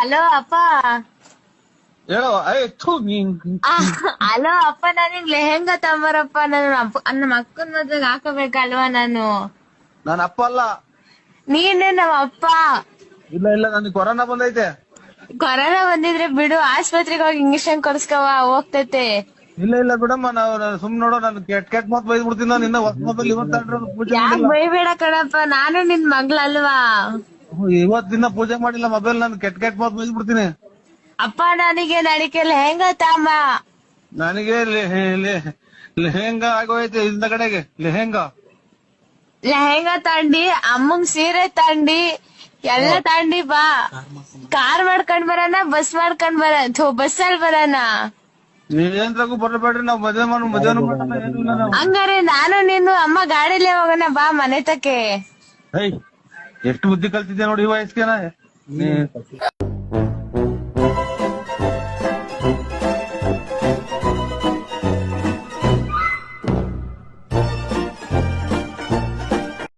Hello ಅಪ್ಪ. ಹೇಳೋ hello ಅಪ್ಪ, ನನಗ್ ಲೆಹೆಂಗಾ ತಗೊಂಬರಪ್ಪ. ನಮ್ಮ ಅಕ್ಕನ ಮದ್ವೆಗೆ ಹಾಕಬೇಕಲ್ವಾ ನಾನು. ನಾನು ಅಪ್ಪ ಅಲ್ಲ. ನೀನೇ ನಮ್ಮ ಅಪ್ಪ. ಇಲ್ಲ ಇಲ್ಲ, ನನಗೆ ಕೊರೋನಾ ಬಂದೈತೆ. ಕೊರೋನಾ ಬಂದಿದ್ರೆ ಬಿಡು, ಆಸ್ಪತ್ರೆಗೆ ಹೋಗಿ ಇಂಜೆಕ್ಷನ್ ಕೊಡ್ಸ್ಕವ, ಹೋಗ್ತೈತೆ. ಇಲ್ಲ ಇಲ್ಲ ಬಿಡಮ್ಮ, ನಾವು ಸುಮ್ ನೋಡೋ, ನಾನು ಕೆಟ್ ಮಾತ್ ಬೈದ್ ಬಿಡ್ತೀನಿ. ನಾನು ಇನ್ನ ಹೊಸ ಮೊಬೈಲ್ ಇವತ್ತಾಡ್ರೆ ಪೂಜೆ ಯಾಕ್ ಮಾಡಿಲ್ಲ. ಬೈಬೇಡ ಕಣಪ್ಪ, ನಾನು ನಿನ್ ಮಗ್ಳಲ್ವಾ. ಇವತ್ತಿನ ಪೂಜೆ ಮಾಡಿಲ್ಲ ಮೊಬೈಲ್, ನಾನು ಕೆಟ್ ಮಾತ್ ಬೈದ್ ಬಿಡ್ತೀನಿ. ಅಪ್ಪ ನನಗೆ ನಡಿಕೆ ಲೆಹೆಂಗಾ ತಾಂಬ. ನನಗೆ ಲೆಹೆಂಗಾ ಆಗೋಯ್ತೆ ಹಿಂದಗಡೆಗೆ. ಲೆಹೆಂಗಾ ತಂಡಿ, ಅಮ್ಮಂಗ್ ಸೀರೆ ತಂಡಿ, ಎಲ್ಲ ತಂಡಿ ಬಾ. ಕಾರ್ ಮಾಡ್ಕೊಂಡ್ ಬರೋಣ, ಬಸ್ ಮಾಡ್ಕೊಂಡ್ ಬಸ್ಸಲ್ಲಿ ಬರೋಣ. ನೀವೇನ್ರಾಗೂ ಬರಬೇಡ್ರಿ, ನಾವ್ ಮದ್ವೆನೂ ಮಾಡೋಣ, ಏನು ಇಲ್ಲ ನಾವು. ಹಂಗಾರೆ ನಾನು ನೀನು ಅಮ್ಮ ಗಾಡಿಲೇ ಹೋಗೋಣ ಬಾ ಮನೆ ತಕ್ಕೆ. ಎಷ್ಟು ಬುದ್ಧಿ ಕಲ್ತಿದ್ದೆ ನೋಡಿ ಈ ವಯಸ್ಸಿಗೆ.